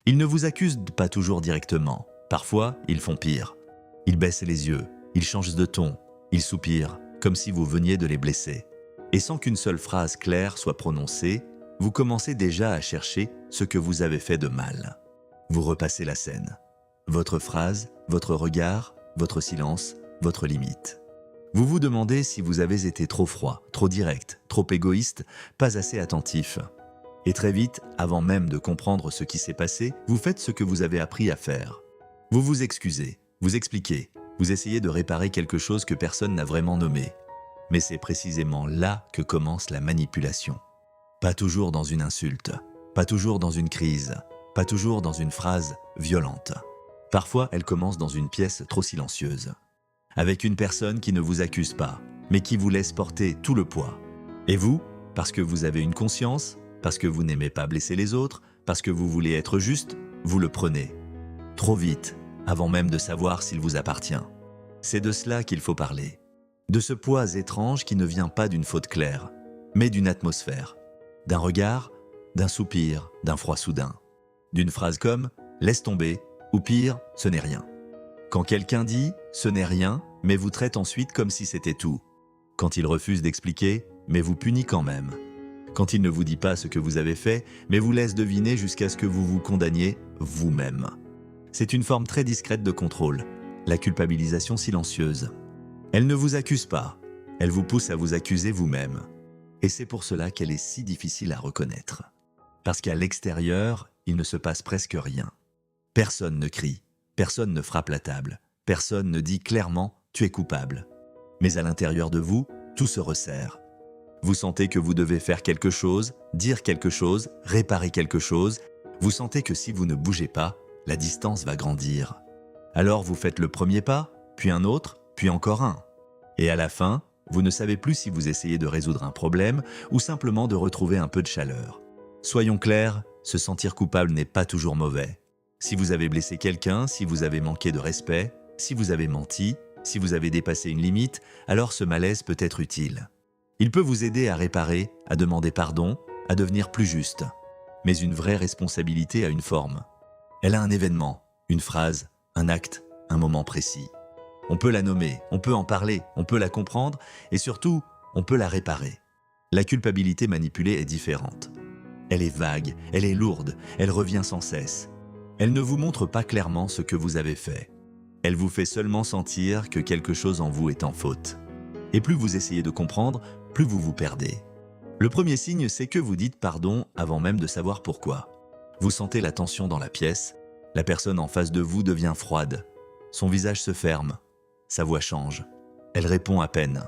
Ils ne vous accusent pas toujours directement. Parfois, ils font pire. Ils baissent les yeux, ils changent de ton, ils soupirent, comme si vous veniez de les blesser. Et sans qu'une seule phrase claire soit prononcée, vous commencez déjà à chercher ce que vous avez fait de mal. Vous repassez la scène. Votre phrase, votre regard, votre silence, votre limite. Vous vous demandez si vous avez été trop froid, trop direct, trop égoïste, pas assez attentif. Et très vite, avant même de comprendre ce qui s'est passé, vous faites ce que vous avez appris à faire. Vous vous excusez, vous expliquez, vous essayez de réparer quelque chose que personne n'a vraiment nommé. Mais c'est précisément là que commence la manipulation. Pas toujours dans une insulte, pas toujours dans une crise, pas toujours dans une phrase violente. Parfois, elle commence dans une pièce trop silencieuse, avec une personne qui ne vous accuse pas, mais qui vous laisse porter tout le poids. Et vous, parce que vous avez une conscience, parce que vous n'aimez pas blesser les autres, parce que vous voulez être juste, vous le prenez. Trop vite, avant même de savoir s'il vous appartient. C'est de cela qu'il faut parler. De ce poids étrange qui ne vient pas d'une faute claire, mais d'une atmosphère, d'un regard, d'un soupir, d'un froid soudain. D'une phrase comme « laisse tomber » ou pire « ce n'est rien ». Quand quelqu'un dit « ce n'est rien », mais vous traite ensuite comme si c'était tout. Quand il refuse d'expliquer, mais vous punit quand même. Quand il ne vous dit pas ce que vous avez fait, mais vous laisse deviner jusqu'à ce que vous vous condamniez vous-même. C'est une forme très discrète de contrôle, la culpabilisation silencieuse. Elle ne vous accuse pas, elle vous pousse à vous accuser vous-même. Et c'est pour cela qu'elle est si difficile à reconnaître. Parce qu'à l'extérieur, il ne se passe presque rien. Personne ne crie, personne ne frappe la table, personne ne dit clairement « tu es coupable ». Mais à l'intérieur de vous, tout se resserre. Vous sentez que vous devez faire quelque chose, dire quelque chose, réparer quelque chose. Vous sentez que si vous ne bougez pas, la distance va grandir. Alors vous faites le premier pas, puis un autre, puis encore un. Et à la fin, vous ne savez plus si vous essayez de résoudre un problème ou simplement de retrouver un peu de chaleur. Soyons clairs, se sentir coupable n'est pas toujours mauvais. Si vous avez blessé quelqu'un, si vous avez manqué de respect, si vous avez menti, si vous avez dépassé une limite, alors ce malaise peut être utile. Il peut vous aider à réparer, à demander pardon, à devenir plus juste. Mais une vraie responsabilité a une forme. Elle a un événement, une phrase, un acte, un moment précis. On peut la nommer, on peut en parler, on peut la comprendre et surtout, on peut la réparer. La culpabilité manipulée est différente. Elle est vague, elle est lourde, elle revient sans cesse. Elle ne vous montre pas clairement ce que vous avez fait. Elle vous fait seulement sentir que quelque chose en vous est en faute. Et plus vous essayez de comprendre, plus vous vous perdez. Le premier signe, c'est que vous dites pardon avant même de savoir pourquoi. Vous sentez la tension dans la pièce, la personne en face de vous devient froide. Son visage se ferme, sa voix change. Elle répond à peine.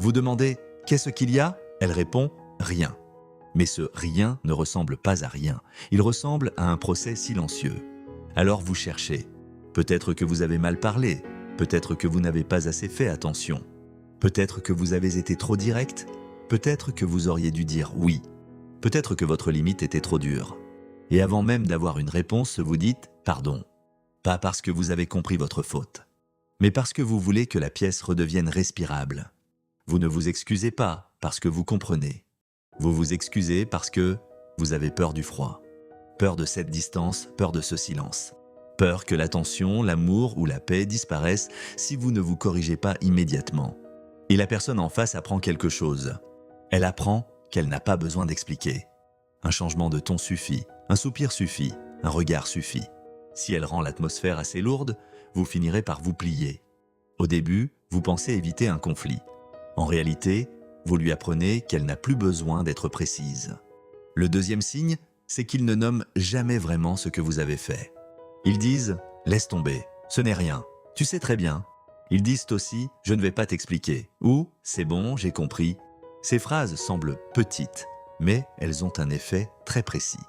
Vous demandez « qu'est-ce qu'il y a ?» Elle répond « rien ». Mais ce « rien » ne ressemble pas à rien. Il ressemble à un procès silencieux. Alors vous cherchez. Peut-être que vous avez mal parlé. Peut-être que vous n'avez pas assez fait attention. Peut-être que vous avez été trop direct. Peut-être que vous auriez dû dire « oui ». Peut-être que votre limite était trop dure. Et avant même d'avoir une réponse, vous dites « pardon ». Pas parce que vous avez compris votre faute, mais parce que vous voulez que la pièce redevienne respirable. Vous ne vous excusez pas parce que vous comprenez. Vous vous excusez parce que vous avez peur du froid. Peur de cette distance, peur de ce silence. Peur que l'attention, l'amour ou la paix disparaissent si vous ne vous corrigez pas immédiatement. Et la personne en face apprend quelque chose. Elle apprend qu'elle n'a pas besoin d'expliquer. Un changement de ton suffit, un soupir suffit, un regard suffit. Si elle rend l'atmosphère assez lourde, vous finirez par vous plier. Au début, vous pensez éviter un conflit. En réalité, vous lui apprenez qu'elle n'a plus besoin d'être précise. Le deuxième signe, c'est qu'ils ne nomment jamais vraiment ce que vous avez fait. Ils disent « laisse tomber, ce n'est rien, tu sais très bien ». Ils disent aussi « je ne vais pas t'expliquer » ou « c'est bon, j'ai compris ». Ces phrases semblent petites, mais elles ont un effet très précis.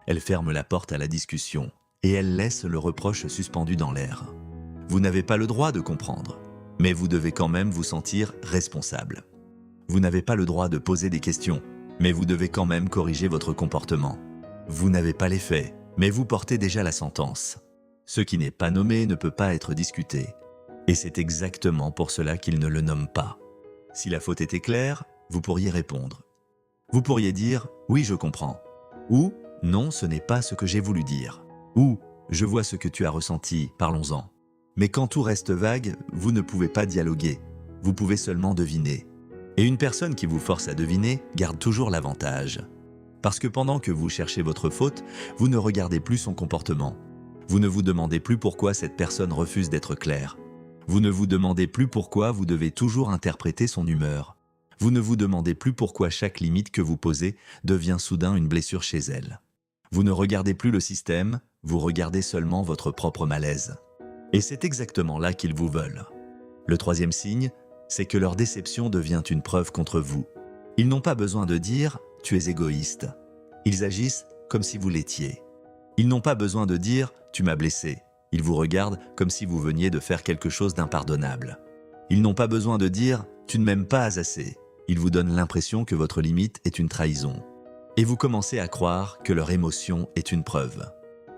Elles ferment la porte à la discussion et elles laissent le reproche suspendu dans l'air. Vous n'avez pas le droit de comprendre, mais vous devez quand même vous sentir responsable. Vous n'avez pas le droit de poser des questions, mais vous devez quand même corriger votre comportement. Vous n'avez pas les faits, mais vous portez déjà la sentence. Ce qui n'est pas nommé ne peut pas être discuté. Et c'est exactement pour cela qu'ils ne le nomment pas. Si la faute était claire, vous pourriez répondre. Vous pourriez dire « oui, je comprends » ou « non, ce n'est pas ce que j'ai voulu dire ». Ou « Je vois ce que tu as ressenti, parlons-en ». Mais quand tout reste vague, vous ne pouvez pas dialoguer, vous pouvez seulement deviner. Et une personne qui vous force à deviner garde toujours l'avantage. Parce que pendant que vous cherchez votre faute, vous ne regardez plus son comportement. Vous ne vous demandez plus pourquoi cette personne refuse d'être claire. Vous ne vous demandez plus pourquoi vous devez toujours interpréter son humeur. Vous ne vous demandez plus pourquoi chaque limite que vous posez devient soudain une blessure chez elle. Vous ne regardez plus le système, vous regardez seulement votre propre malaise. Et c'est exactement là qu'ils vous veulent. Le troisième signe, c'est que leur déception devient une preuve contre vous. Ils n'ont pas besoin de dire « tu es égoïste ». Ils agissent comme si vous l'étiez. Ils n'ont pas besoin de dire « tu m'as blessé ». Ils vous regardent comme si vous veniez de faire quelque chose d'impardonnable. Ils n'ont pas besoin de dire « tu ne m'aimes pas assez ». Ils vous donnent l'impression que votre limite est une trahison. Et vous commencez à croire que leur émotion est une preuve.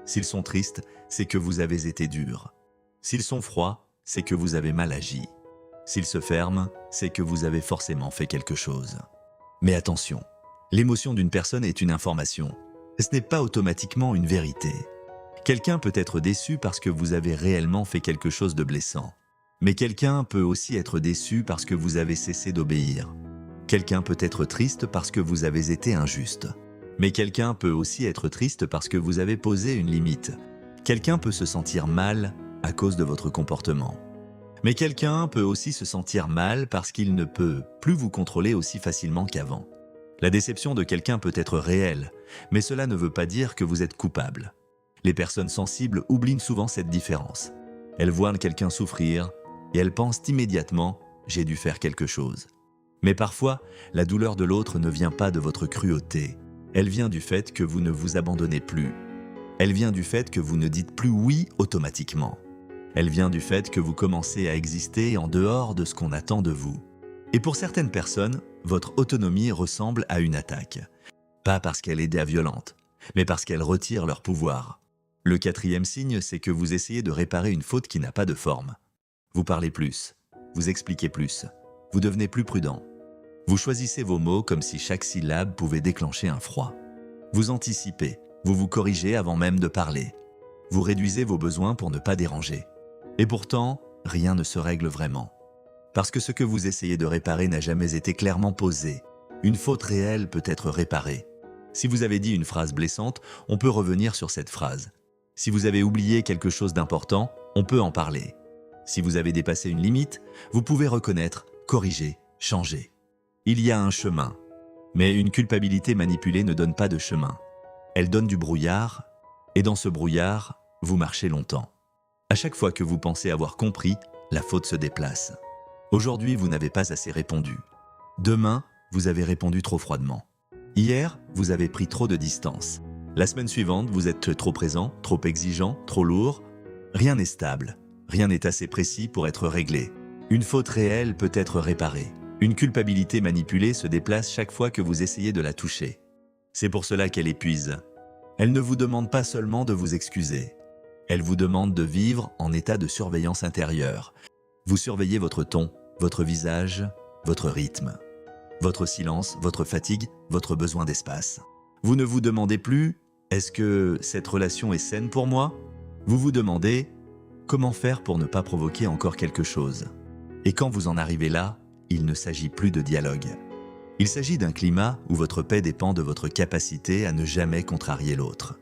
S'ils sont tristes, c'est que vous avez été dur. S'ils sont froids, c'est que vous avez mal agi. S'ils se ferment, c'est que vous avez forcément fait quelque chose. Mais attention, l'émotion d'une personne est une information. Ce n'est pas automatiquement une vérité. Quelqu'un peut être déçu parce que vous avez réellement fait quelque chose de blessant. Mais quelqu'un peut aussi être déçu parce que vous avez cessé d'obéir. Quelqu'un peut être triste parce que vous avez été injuste. Mais quelqu'un peut aussi être triste parce que vous avez posé une limite. Quelqu'un peut se sentir mal à cause de votre comportement. Mais quelqu'un peut aussi se sentir mal parce qu'il ne peut plus vous contrôler aussi facilement qu'avant. La déception de quelqu'un peut être réelle, mais cela ne veut pas dire que vous êtes coupable. Les personnes sensibles oublient souvent cette différence. Elles voient quelqu'un souffrir et elles pensent immédiatement « j'ai dû faire quelque chose ». Mais parfois, la douleur de l'autre ne vient pas de votre cruauté. Elle vient du fait que vous ne vous abandonnez plus. Elle vient du fait que vous ne dites plus oui automatiquement. Elle vient du fait que vous commencez à exister en dehors de ce qu'on attend de vous. Et pour certaines personnes, votre autonomie ressemble à une attaque. Pas parce qu'elle est violente, mais parce qu'elle retire leur pouvoir. Le quatrième signe, c'est que vous essayez de réparer une faute qui n'a pas de forme. Vous parlez plus, vous expliquez plus, vous devenez plus prudent. Vous choisissez vos mots comme si chaque syllabe pouvait déclencher un froid. Vous anticipez, vous vous corrigez avant même de parler. Vous réduisez vos besoins pour ne pas déranger. Et pourtant, rien ne se règle vraiment. Parce que ce que vous essayez de réparer n'a jamais été clairement posé. Une faute réelle peut être réparée. Si vous avez dit une phrase blessante, on peut revenir sur cette phrase. Si vous avez oublié quelque chose d'important, on peut en parler. Si vous avez dépassé une limite, vous pouvez reconnaître, corriger, changer. Il y a un chemin. Mais une culpabilité manipulée ne donne pas de chemin. Elle donne du brouillard, et dans ce brouillard, vous marchez longtemps. À chaque fois que vous pensez avoir compris, la faute se déplace. Aujourd'hui, vous n'avez pas assez répondu. Demain, vous avez répondu trop froidement. Hier, vous avez pris trop de distance. La semaine suivante, vous êtes trop présent, trop exigeant, trop lourd. Rien n'est stable. Rien n'est assez précis pour être réglé. Une faute réelle peut être réparée. Une culpabilité manipulée se déplace chaque fois que vous essayez de la toucher. C'est pour cela qu'elle épuise. Elle ne vous demande pas seulement de vous excuser. Elle vous demande de vivre en état de surveillance intérieure. Vous surveillez votre ton, votre visage, votre rythme, votre silence, votre fatigue, votre besoin d'espace. Vous ne vous demandez plus « est-ce que cette relation est saine pour moi ?» Vous vous demandez « comment faire pour ne pas provoquer encore quelque chose ?» Et quand vous en arrivez là, il ne s'agit plus de dialogue. Il s'agit d'un climat où votre paix dépend de votre capacité à ne jamais contrarier l'autre.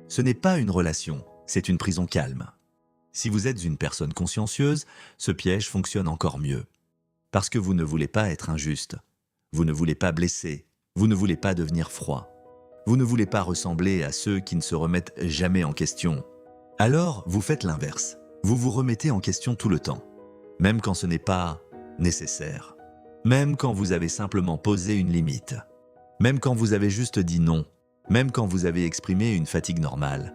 Ce n'est pas une relation, c'est une prison calme. Si vous êtes une personne consciencieuse, ce piège fonctionne encore mieux. Parce que vous ne voulez pas être injuste. Vous ne voulez pas blesser. Vous ne voulez pas devenir froid. Vous ne voulez pas ressembler à ceux qui ne se remettent jamais en question. Alors, vous faites l'inverse. Vous vous remettez en question tout le temps. Même quand ce n'est pas nécessaire. Même quand vous avez simplement posé une limite. Même quand vous avez juste dit non. Même quand vous avez exprimé une fatigue normale.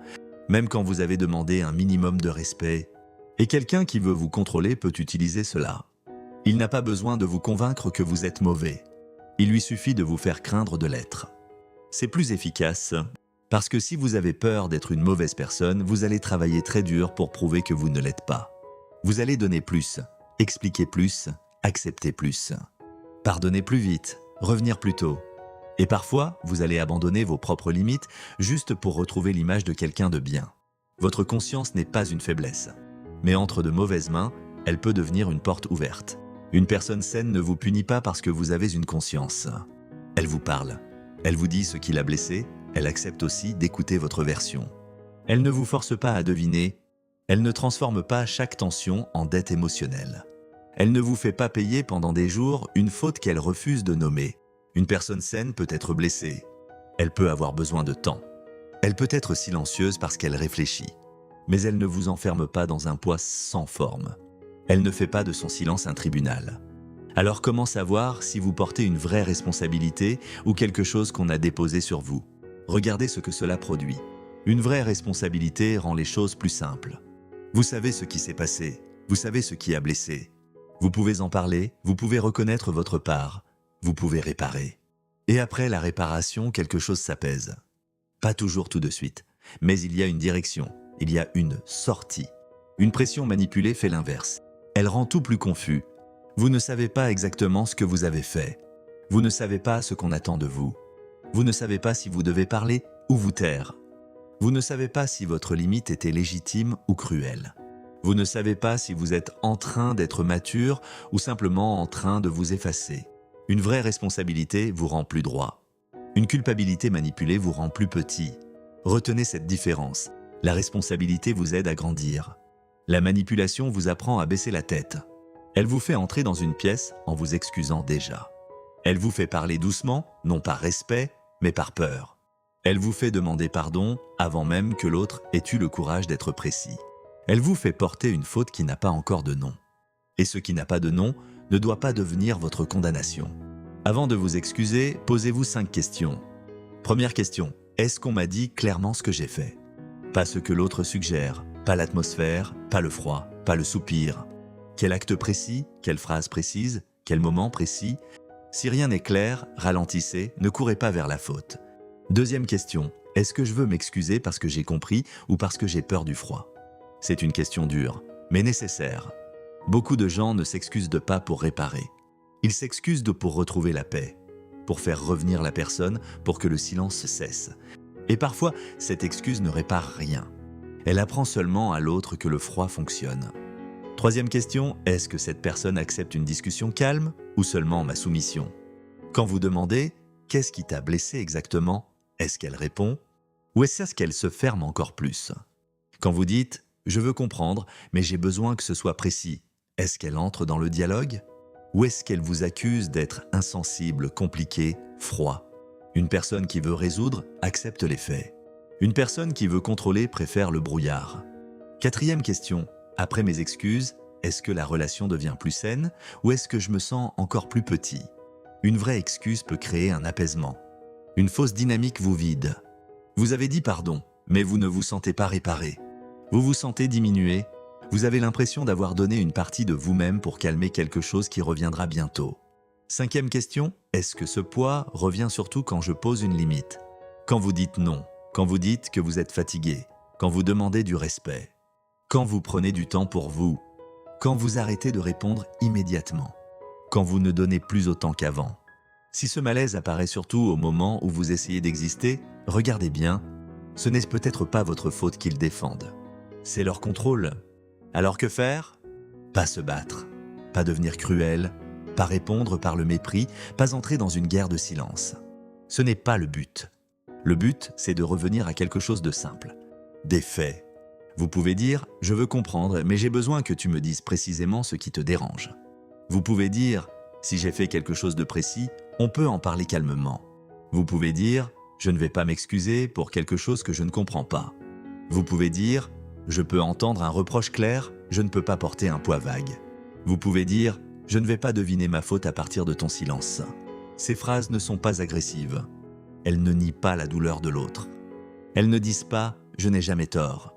Même quand vous avez demandé un minimum de respect. Et quelqu'un qui veut vous contrôler peut utiliser cela. Il n'a pas besoin de vous convaincre que vous êtes mauvais. Il lui suffit de vous faire craindre de l'être. C'est plus efficace, parce que si vous avez peur d'être une mauvaise personne, vous allez travailler très dur pour prouver que vous ne l'êtes pas. Vous allez donner plus, expliquer plus, accepter plus. Pardonner plus vite, revenir plus tôt. Et parfois, vous allez abandonner vos propres limites juste pour retrouver l'image de quelqu'un de bien. Votre conscience n'est pas une faiblesse. Mais entre de mauvaises mains, elle peut devenir une porte ouverte. Une personne saine ne vous punit pas parce que vous avez une conscience. Elle vous parle. Elle vous dit ce qui l'a blessé. Elle accepte aussi d'écouter votre version. Elle ne vous force pas à deviner. Elle ne transforme pas chaque tension en dette émotionnelle. Elle ne vous fait pas payer pendant des jours une faute qu'elle refuse de nommer. Une personne saine peut être blessée. Elle peut avoir besoin de temps. Elle peut être silencieuse parce qu'elle réfléchit. Mais elle ne vous enferme pas dans un poids sans forme. Elle ne fait pas de son silence un tribunal. Alors comment savoir si vous portez une vraie responsabilité ou quelque chose qu'on a déposé sur vous? Regardez ce que cela produit. Une vraie responsabilité rend les choses plus simples. Vous savez ce qui s'est passé, vous savez ce qui a blessé. Vous pouvez en parler, vous pouvez reconnaître votre part, vous pouvez réparer. Et après la réparation, quelque chose s'apaise. Pas toujours tout de suite, mais il y a une direction, il y a une sortie. Une pression manipulée fait l'inverse. Elle rend tout plus confus. Vous ne savez pas exactement ce que vous avez fait. Vous ne savez pas ce qu'on attend de vous. Vous ne savez pas si vous devez parler ou vous taire. Vous ne savez pas si votre limite était légitime ou cruelle. Vous ne savez pas si vous êtes en train d'être mature ou simplement en train de vous effacer. Une vraie responsabilité vous rend plus droit. Une culpabilité manipulée vous rend plus petit. Retenez cette différence. La responsabilité vous aide à grandir. La manipulation vous apprend à baisser la tête. Elle vous fait entrer dans une pièce en vous excusant déjà. Elle vous fait parler doucement, non par respect, mais par peur. Elle vous fait demander pardon avant même que l'autre ait eu le courage d'être précis. Elle vous fait porter une faute qui n'a pas encore de nom. Et ce qui n'a pas de nom ne doit pas devenir votre condamnation. Avant de vous excuser, posez-vous 5 questions. Première question, est-ce qu'on m'a dit clairement ce que j'ai fait? Pas ce que l'autre suggère, pas l'atmosphère, pas le froid, pas le soupir. Quel acte précis, quelle phrase précise, quel moment précis? Si rien n'est clair, ralentissez, ne courez pas vers la faute. Deuxième question, est-ce que je veux m'excuser parce que j'ai compris ou parce que j'ai peur du froid? C'est une question dure, mais nécessaire. Beaucoup de gens ne s'excusent pas pour réparer. Ils s'excusent pour retrouver la paix, pour faire revenir la personne, pour que le silence cesse. Et parfois, cette excuse ne répare rien. Elle apprend seulement à l'autre que le froid fonctionne. Troisième question, est-ce que cette personne accepte une discussion calme ou seulement ma soumission? Quand vous demandez « Qu'est-ce qui t'a blessé exactement ?» Est-ce qu'elle répond? Ou est-ce qu'elle se ferme encore plus? Quand vous dites « Je veux comprendre, mais j'ai besoin que ce soit précis », est-ce qu'elle entre dans le dialogue? Ou est-ce qu'elle vous accuse d'être insensible, compliqué, froid? Une personne qui veut résoudre accepte les faits. Une personne qui veut contrôler préfère le brouillard. Quatrième question, après mes excuses, est-ce que la relation devient plus saine ou est-ce que je me sens encore plus petit? Une vraie excuse peut créer un apaisement. Une fausse dynamique vous vide. Vous avez dit pardon, mais vous ne vous sentez pas réparé. Vous vous sentez diminué. Vous avez l'impression d'avoir donné une partie de vous-même pour calmer quelque chose qui reviendra bientôt. Cinquième question, est-ce que ce poids revient surtout quand je pose une limite? Quand vous dites non, quand vous dites que vous êtes fatigué, quand vous demandez du respect, quand vous prenez du temps pour vous, quand vous arrêtez de répondre immédiatement, quand vous ne donnez plus autant qu'avant. Si ce malaise apparaît surtout au moment où vous essayez d'exister, regardez bien, ce n'est peut-être pas votre faute qu'ils défendent. C'est leur contrôle. Alors que faire? Pas se battre, pas devenir cruel, pas répondre par le mépris, pas entrer dans une guerre de silence. Ce n'est pas le but. Le but, c'est de revenir à quelque chose de simple. Des faits. Vous pouvez dire « Je veux comprendre, mais j'ai besoin que tu me dises précisément ce qui te dérange ». Vous pouvez dire « Si j'ai fait quelque chose de précis, on peut en parler calmement ». Vous pouvez dire « Je ne vais pas m'excuser pour quelque chose que je ne comprends pas ». Vous pouvez dire « Je peux entendre un reproche clair, je ne peux pas porter un poids vague ». Vous pouvez dire « Je ne vais pas deviner ma faute à partir de ton silence ». Ces phrases ne sont pas agressives. Elles ne nient pas la douleur de l'autre. Elles ne disent pas « Je n'ai jamais tort ».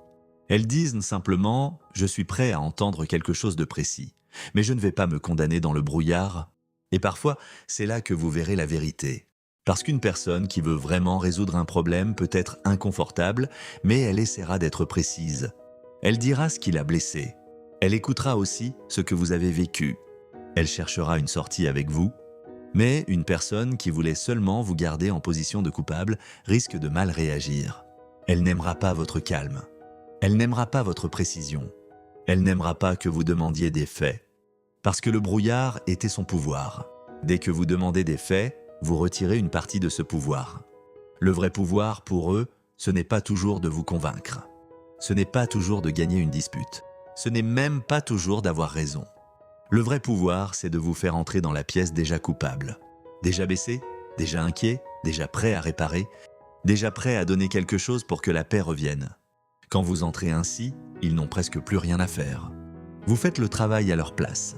Elles disent simplement « Je suis prêt à entendre quelque chose de précis, mais je ne vais pas me condamner dans le brouillard ». Et parfois, c'est là que vous verrez la vérité. Parce qu'une personne qui veut vraiment résoudre un problème peut être inconfortable, mais elle essaiera d'être précise. Elle dira ce qui l'a blessé. Elle écoutera aussi ce que vous avez vécu. Elle cherchera une sortie avec vous. Mais une personne qui voulait seulement vous garder en position de coupable risque de mal réagir. Elle n'aimera pas votre calme. Elle n'aimera pas votre précision. Elle n'aimera pas que vous demandiez des faits. Parce que le brouillard était son pouvoir. Dès que vous demandez des faits, vous retirez une partie de ce pouvoir. Le vrai pouvoir, pour eux, ce n'est pas toujours de vous convaincre. Ce n'est pas toujours de gagner une dispute. Ce n'est même pas toujours d'avoir raison. Le vrai pouvoir, c'est de vous faire entrer dans la pièce déjà coupable. Déjà baissé, déjà inquiet, déjà prêt à réparer, déjà prêt à donner quelque chose pour que la paix revienne. Quand vous entrez ainsi, ils n'ont presque plus rien à faire. Vous faites le travail à leur place.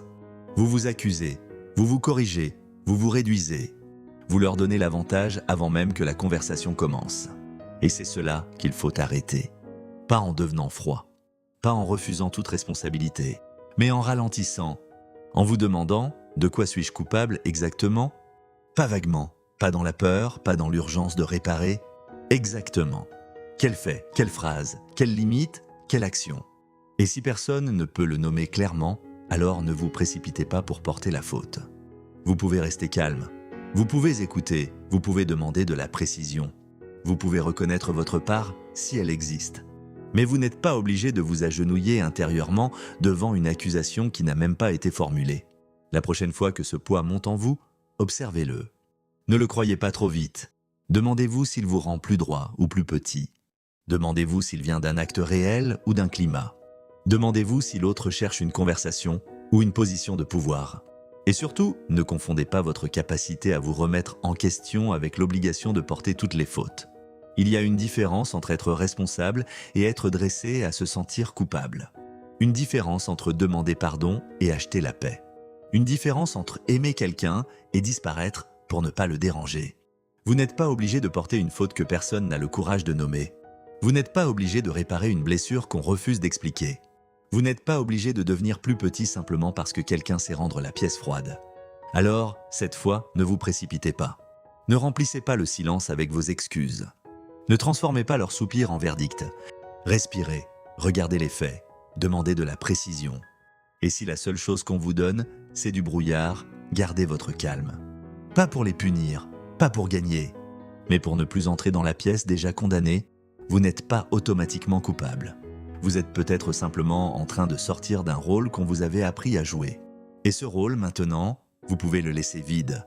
Vous vous accusez, vous vous corrigez, vous vous réduisez. Vous leur donnez l'avantage avant même que la conversation commence. Et c'est cela qu'il faut arrêter. Pas en devenant froid, pas en refusant toute responsabilité, mais en ralentissant, en vous demandant « de quoi suis-je coupable exactement ?» Pas vaguement, pas dans la peur, pas dans l'urgence de réparer, exactement. Quel fait, quelle phrase, quelle limite, quelle action? Et si personne ne peut le nommer clairement, alors ne vous précipitez pas pour porter la faute. Vous pouvez rester calme, vous pouvez écouter, vous pouvez demander de la précision. Vous pouvez reconnaître votre part si elle existe. Mais vous n'êtes pas obligé de vous agenouiller intérieurement devant une accusation qui n'a même pas été formulée. La prochaine fois que ce poids monte en vous, observez-le. Ne le croyez pas trop vite. Demandez-vous s'il vous rend plus droit ou plus petit. Demandez-vous s'il vient d'un acte réel ou d'un climat. Demandez-vous si l'autre cherche une conversation ou une position de pouvoir. Et surtout, ne confondez pas votre capacité à vous remettre en question avec l'obligation de porter toutes les fautes. Il y a une différence entre être responsable et être dressé à se sentir coupable. Une différence entre demander pardon et acheter la paix. Une différence entre aimer quelqu'un et disparaître pour ne pas le déranger. Vous n'êtes pas obligé de porter une faute que personne n'a le courage de nommer. Vous n'êtes pas obligé de réparer une blessure qu'on refuse d'expliquer. Vous n'êtes pas obligé de devenir plus petit simplement parce que quelqu'un sait rendre la pièce froide. Alors, cette fois, ne vous précipitez pas. Ne remplissez pas le silence avec vos excuses. Ne transformez pas leur soupir en verdict. Respirez, regardez les faits, demandez de la précision. Et si la seule chose qu'on vous donne, c'est du brouillard, gardez votre calme. Pas pour les punir, pas pour gagner, mais pour ne plus entrer dans la pièce déjà condamnée, vous n'êtes pas automatiquement coupable. Vous êtes peut-être simplement en train de sortir d'un rôle qu'on vous avait appris à jouer. Et ce rôle, maintenant, vous pouvez le laisser vide.